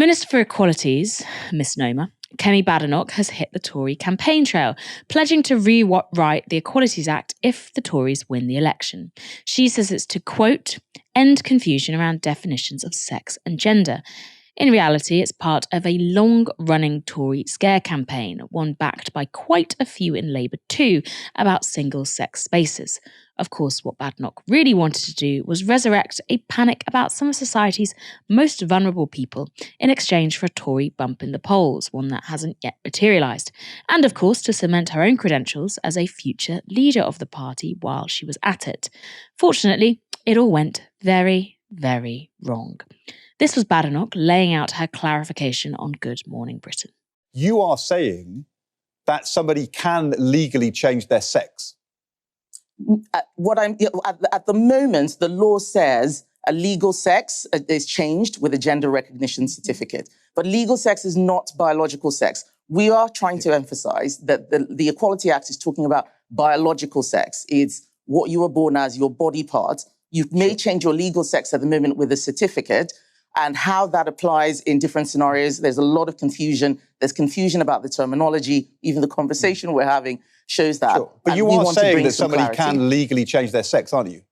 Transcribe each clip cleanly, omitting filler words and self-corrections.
Minister for Equality's misnomer, Kemi Badenoch, has hit the Tory campaign trail, pledging to rewrite the Equalities Act if the Tories win the election. She says it's to, quote, end confusion around definitions of sex and gender. In reality, it's part of a long-running Tory scare campaign, one backed by quite a few in Labour too, about single-sex spaces. Of course, what Badenoch really wanted to do was resurrect a panic about some of society's most vulnerable people in exchange for a Tory bump in the polls, one that hasn't yet materialised. And of course, to cement her own credentials as a future leader of the party while she was at it. Fortunately, it all went very, very wrong. This was Badenoch laying out her clarification on Good Morning Britain. You are saying that somebody can legally change their sex. At the moment, the law says a legal sex is changed with a gender recognition certificate. But legal sex is not biological sex. We are trying to emphasize that the Equality Act is talking about biological sex. It's what you were born as, your body part. You may change your legal sex at the moment with a certificate, and how that applies in different scenarios. There's a lot of confusion. There's confusion about the terminology. Even the conversation we're having shows that. Sure. But you are saying that somebody can legally change their sex, aren't you?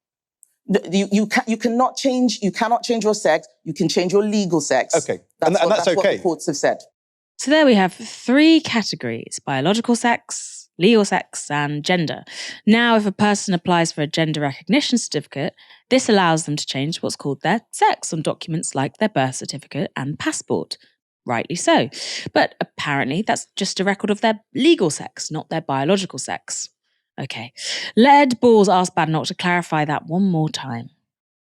You cannot change your sex. You can change your legal sex. Okay, and that's okay. What the courts have said. So there we have three categories: biological sex, legal sex, and gender. Now, if a person applies for a gender recognition certificate, this allows them to change what's called their sex on documents like their birth certificate and passport. Rightly so. But apparently that's just a record of their legal sex, not their biological sex. Okay. Led Balls asked Badenoch to clarify that one more time.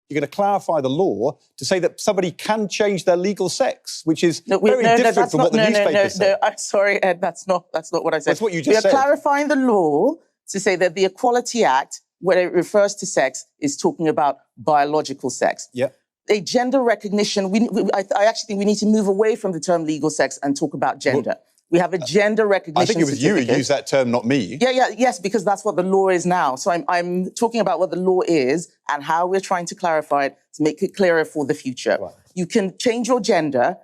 You're going to clarify the law to say that somebody can change their legal sex, which is very different from what the newspapers say. No, I'm sorry, Ed, that's not what I said. That's what you just said. We are clarifying the law to say that the Equality Act, when it refers to sex, is talking about biological sex. Yeah. A gender recognition, I actually think we need to move away from the term legal sex and talk about gender. Well, we have a gender recognition I think it was certificate. you who used that term, not me. Yes, because that's what the law is now. So I'm talking about what the law is and how we're trying to clarify it to make it clearer for the future. Right. You can change your gender.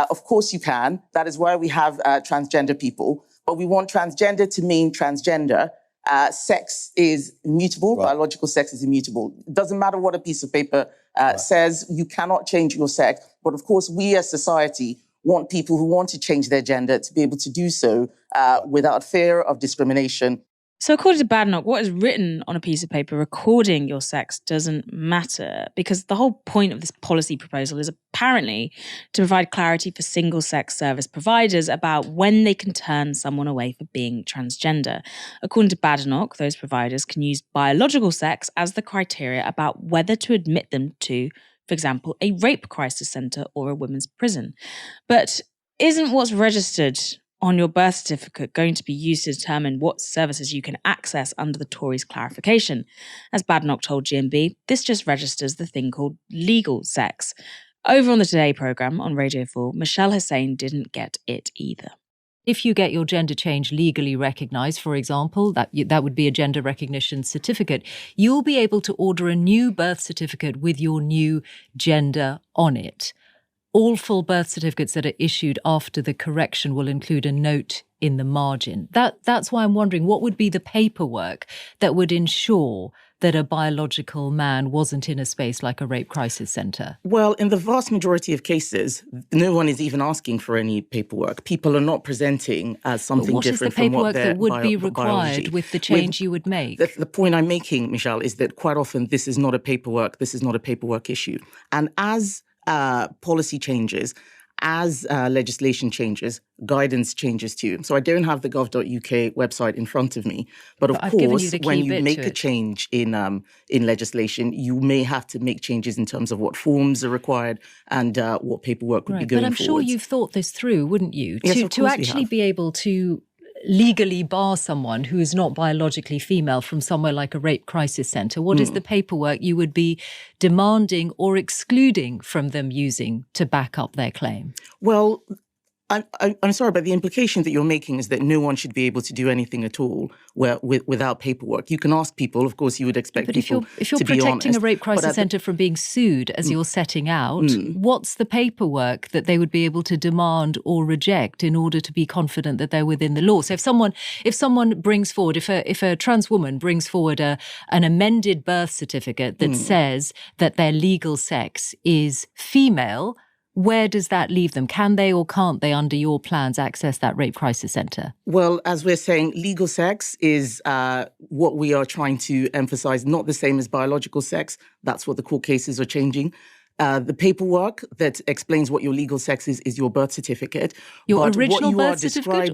Of course you can. That is why we have transgender people. But we want transgender to mean transgender. Sex is immutable. Right. Biological sex is immutable. It doesn't matter what a piece of paper says. You cannot change your sex. But of course, we as society want people who want to change their gender to be able to do so without fear of discrimination. So according to Badenoch, what is written on a piece of paper recording your sex doesn't matter, because the whole point of this policy proposal is apparently to provide clarity for single-sex service providers about when they can turn someone away for being transgender. According to Badenoch, those providers can use biological sex as the criteria about whether to admit them to, for example, a rape crisis centre or a women's prison. But isn't what's registered on your birth certificate going to be used to determine what services you can access under the Tories' clarification? As Badenoch told GMB, this just registers the thing called legal sex. Over on the Today programme on Radio 4, Michelle Hussain didn't get it either. If you get your gender change legally recognised, for example, that would be a gender recognition certificate, you'll be able to order a new birth certificate with your new gender on it. All full birth certificates that are issued after the correction will include a note in the margin. That's why I'm wondering, what would be the paperwork that would ensure that a biological man wasn't in a space like a rape crisis centre? Well, in the vast majority of cases, no one is even asking for any paperwork. People are not presenting as something different from what their that would be required with the change you would make? The point I'm making, Michelle, is that quite often this is not a paperwork issue. And as policy changes, as legislation changes, guidance changes too. So I don't have the gov.uk website in front of me, but of course, when you make a change in legislation, you may have to make changes in terms of what forms are required and what paperwork would be going forward. But I'm sure you've thought this through, wouldn't you? Yes, to actually be able to legally bar someone who is not biologically female from somewhere like a rape crisis centre? What is the paperwork you would be demanding or excluding from them using to back up their claim? Well, I'm sorry, but the implication that you're making is that no one should be able to do anything at all without paperwork. You can ask people, of course, you would expect but people if you're to be protecting honest. a rape crisis centre from being sued as you're setting out, what's the paperwork that they would be able to demand or reject in order to be confident that they're within the law? So if someone brings forward, if a trans woman brings forward an amended birth certificate that says that their legal sex is female, where does that leave them? Can they or can't they, under your plans, access that rape crisis centre? Well, as we're saying, legal sex is what we are trying to emphasize, not the same as biological sex. That's what the court cases are changing. The paperwork that explains what your legal sex is your birth certificate. Your But original what you birth are certificate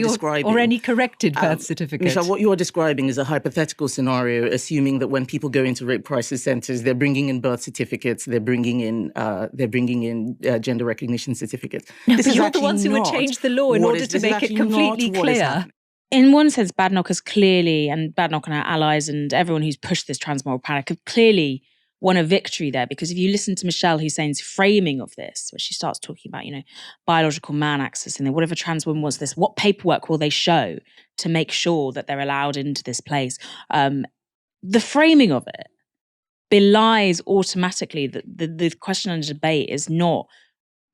describing, or any corrected birth certificate? Michelle, what you are describing is a hypothetical scenario, assuming that when people go into rape crisis centres, they're bringing in birth certificates, they're bringing in gender recognition certificates. No, but you're the ones who would change the law in order to make it completely clear. In one sense, Badenoch has clearly, and Badenoch and our allies and everyone who's pushed this transmoral panic have clearly won a victory there, because if you listen to Michelle Hussein's framing of this, where she starts talking about, biological man access, and then what if a trans woman wants this? What paperwork will they show to make sure that they're allowed into this place? The framing of it belies automatically that the question under debate is not,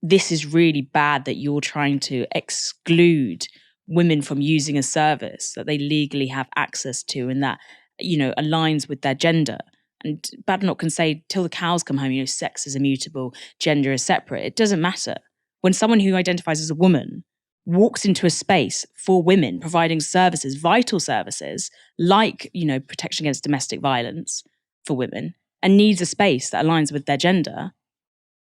this is really bad that you're trying to exclude women from using a service that they legally have access to and that, aligns with their gender. And Badenoch can say, till the cows come home, sex is immutable, gender is separate. It doesn't matter. When someone who identifies as a woman walks into a space for women, providing services, vital services, like, protection against domestic violence for women, and needs a space that aligns with their gender,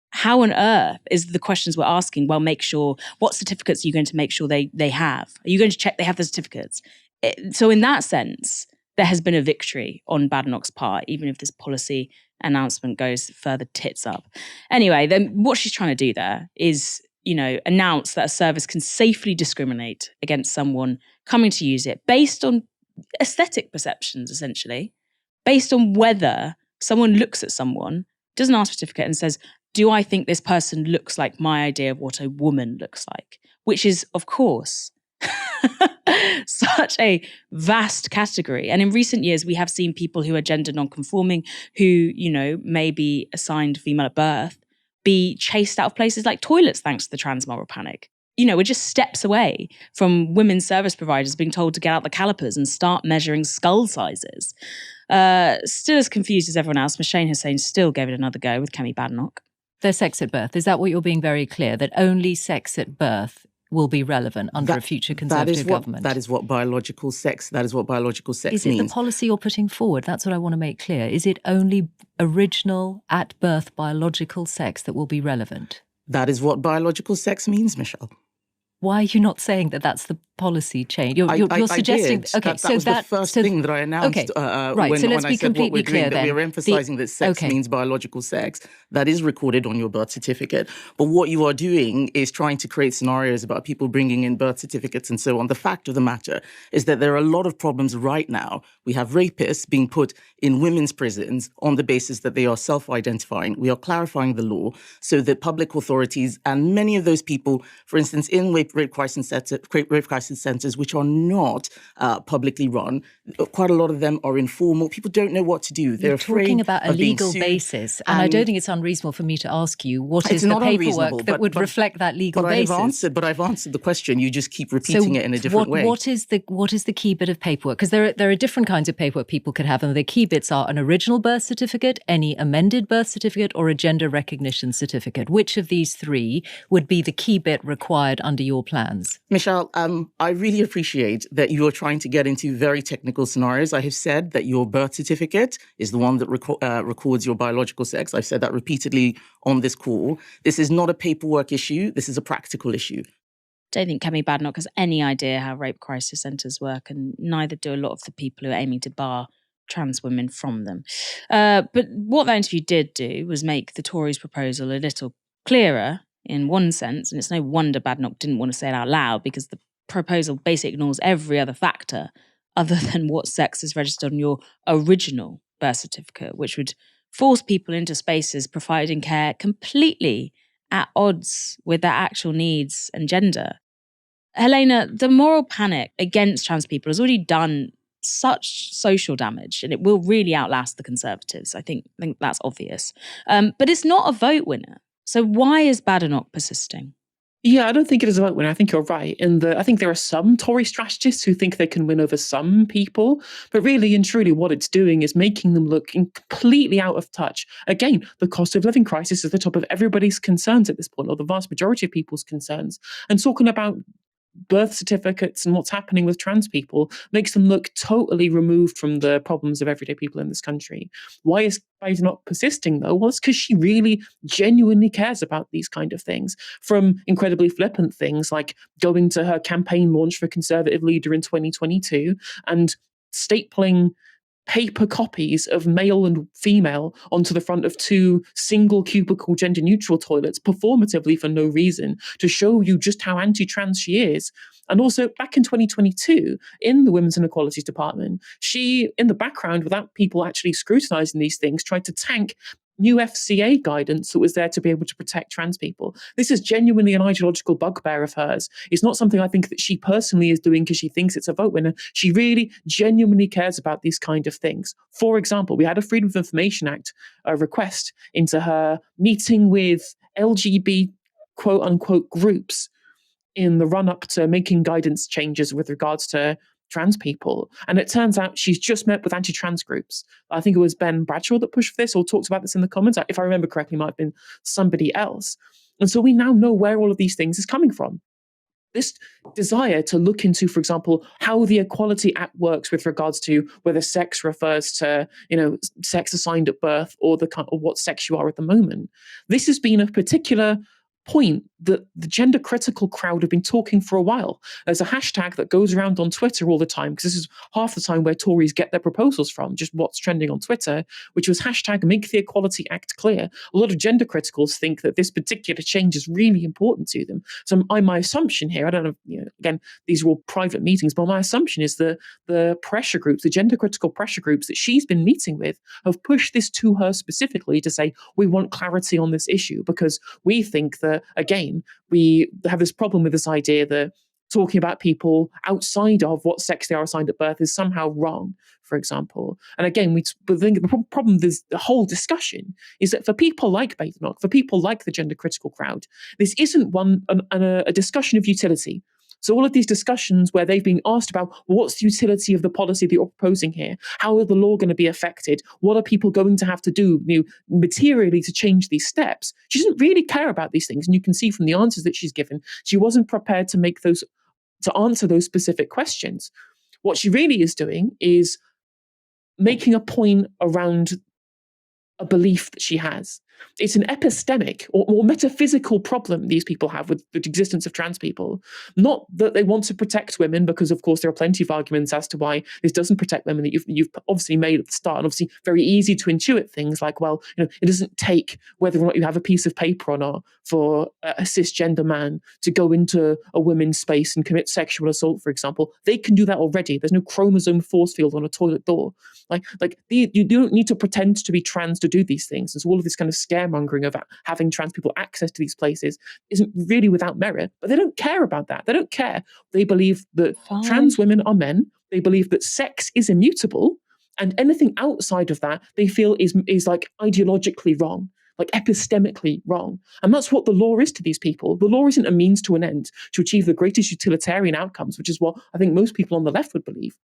how on earth is the questions we're asking, well, make sure, what certificates are you going to make sure they have? Are you going to check they have the certificates? So in that sense, there has been a victory on Badenoch's part, even if this policy announcement goes further tits up. Anyway, then what she's trying to do there is, announce that a service can safely discriminate against someone coming to use it based on aesthetic perceptions, essentially, based on whether someone looks at someone, does an ask certificate and says, do I think this person looks like my idea of what a woman looks like? Which is, of course, such a vast category. And in recent years, we have seen people who are gender non-conforming, who, may be assigned female at birth, be chased out of places like toilets thanks to the transmoral panic. We're just steps away from women's service providers being told to get out the calipers and start measuring skull sizes. Still as confused as everyone else, Michelle Hussein still gave it another go with Kemi Badenoch. Their sex at birth. Is that what you're being very clear, that only sex at birth will be relevant under a future Conservative government? That is what biological sex means. Is it the policy you're putting forward? That's what I want to make clear. Is it only original at birth biological sex that will be relevant? That is what biological sex means, Michelle. Why are you not saying that that's the policy change? You're suggesting. I did. Okay, that was the first thing that I announced. Okay, right. When, so let's when be I said completely what we're clear doing, then. that we're emphasizing that sex means biological sex. That is recorded on your birth certificate. But what you are doing is trying to create scenarios about people bringing in birth certificates and so on. The fact of the matter is that there are a lot of problems right now. We have rapists being put in women's prisons on the basis that they are self-identifying. We are clarifying the law so that public authorities and many of those people, for instance, in rape crisis centres, which are not publicly run, quite a lot of them are informal. People don't know what to do. They're You're talking about a legal sued, basis, and I don't think it's unreasonable for me to ask you what is the paperwork that would reflect that legal basis. I've answered the question. You just keep repeating it in a different way. What is the key bit of paperwork? Because there are different kinds of paperwork people could have, and the key bits are an original birth certificate, any amended birth certificate, or a gender recognition certificate. Which of these three would be the key bit required under your plans? Michelle, I really appreciate that you are trying to get into very technical scenarios. I have said that your birth certificate is the one that records your biological sex. I've said that repeatedly on this call. This is not a paperwork issue. This is a practical issue. Don't think Kemi Badenoch has any idea how rape crisis centres work, and neither do a lot of the people who are aiming to bar trans women from them. But what that interview did do was make the Tories' proposal a little clearer in one sense, and it's no wonder Badenoch didn't want to say it out loud, because the proposal basically ignores every other factor other than what sex is registered on your original birth certificate, which would force people into spaces providing care completely at odds with their actual needs and gender. Helena, the moral panic against trans people has already done such social damage, and it will really outlast the Conservatives. I think that's obvious. But it's not a vote winner. So why is Badenoch persisting? Yeah, I don't think it is a vote winner. I think you're right. I think there are some Tory strategists who think they can win over some people, but really and truly what it's doing is making them look completely out of touch. Again, the cost of living crisis is the top of everybody's concerns at this point, or the vast majority of people's concerns. And talking about birth certificates and what's happening with trans people makes them look totally removed from the problems of everyday people in this country. Why is Badenoch persisting, though? Well, it's because she really genuinely cares about these kind of things, from incredibly flippant things like going to her campaign launch for Conservative leader in 2022 and stapling paper copies of male and female onto the front of two single cubicle gender neutral toilets performatively for no reason, to show you just how anti-trans she is. And also back in 2022 in the Women's Inequalities Department, she, in the background, without people actually scrutinizing these things, tried to tank new FCA guidance that was there to be able to protect trans people. This is genuinely an ideological bugbear of hers. It's not something I think that she personally is doing because she thinks it's a vote winner. She really genuinely cares about these kind of things. For example, we had a Freedom of Information Act request into her meeting with LGBT quote unquote groups in the run up to making guidance changes with regards to trans people. And it turns out she's just met with anti-trans groups. I think it was Ben Bradshaw that pushed for this or talked about this in the comments. If I remember correctly, it might have been somebody else. And so we now know where all of these things is coming from. This desire to look into, for example, how the Equality Act works with regards to whether sex refers to, sex assigned at birth or what sex you are at the moment. This has been a particular point that the gender critical crowd have been talking for a while. There's a hashtag that goes around on Twitter all the time, because this is half the time where Tories get their proposals from, just what's trending on Twitter, which was hashtag make the Equality Act clear. A lot of gender criticals think that this particular change is really important to them. So my assumption here, I don't know, again, these are all private meetings, but my assumption is that the pressure groups, the gender critical pressure groups that she's been meeting with have pushed this to her specifically to say, we want clarity on this issue, because we think that, again, we have this problem with this idea that talking about people outside of what sex they are assigned at birth is somehow wrong, for example. And again, but the problem with the whole discussion is that for people like Badenoch, for people like the gender critical crowd, this isn't a discussion of utility. So all of these discussions where they've been asked about what's the utility of the policy that you're proposing here? How are the law going to be affected? What are people going to have to do materially to change these steps? She doesn't really care about these things. And you can see from the answers that she's given, she wasn't prepared to answer those specific questions. What she really is doing is making a point around a belief that she has. It's an epistemic or metaphysical problem these people have with the existence of trans people. Not that they want to protect women, because of course there are plenty of arguments as to why this doesn't protect women that you've obviously made at the start, and obviously very easy to intuit things like, well, it doesn't take whether or not you have a piece of paper or not for a cisgender man to go into a women's space and commit sexual assault, for example. They can do that already. There's no chromosome force field on a toilet door. You don't need to pretend to be trans to do these things. And so all of this kind of scaremongering of having trans people access to these places isn't really without merit. But they don't care about that. They don't care. They believe that trans women are men. They believe that sex is immutable. And anything outside of that, they feel is like ideologically wrong, like epistemically wrong. And that's what the law is to these people. The law isn't a means to an end to achieve the greatest utilitarian outcomes, which is what I think most people on the left would believe.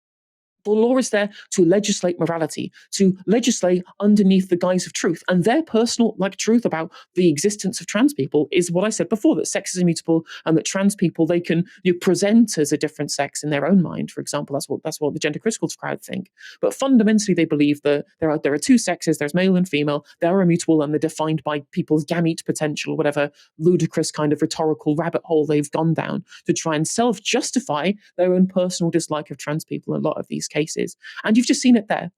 The law is there to legislate morality, to legislate underneath the guise of truth. And their personal truth about the existence of trans people is what I said before, that sex is immutable and that trans people, they can present as a different sex in their own mind, for example. That's what the gender critical crowd think. But fundamentally, they believe that there are two sexes, there's male and female, they're immutable and they're defined by people's gamete potential, whatever ludicrous kind of rhetorical rabbit hole they've gone down to try and self-justify their own personal dislike of trans people in a lot of these cases. And you've just seen it there.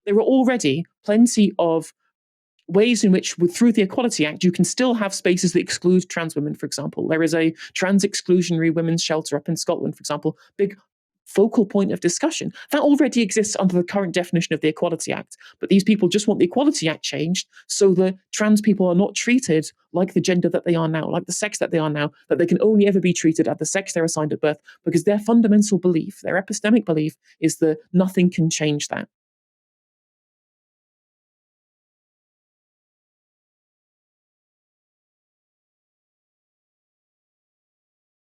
There are already plenty of ways in which, through the Equality Act, you can still have spaces that exclude trans women, for example. There is a trans exclusionary women's shelter up in Scotland, for example. Big focal point of discussion. That already exists under the current definition of the Equality Act. But these people just want the Equality Act changed so that trans people are not treated like the gender that they are now, like the sex that they are now, that they can only ever be treated at the sex they're assigned at birth, because their fundamental belief, their epistemic belief, is that nothing can change that.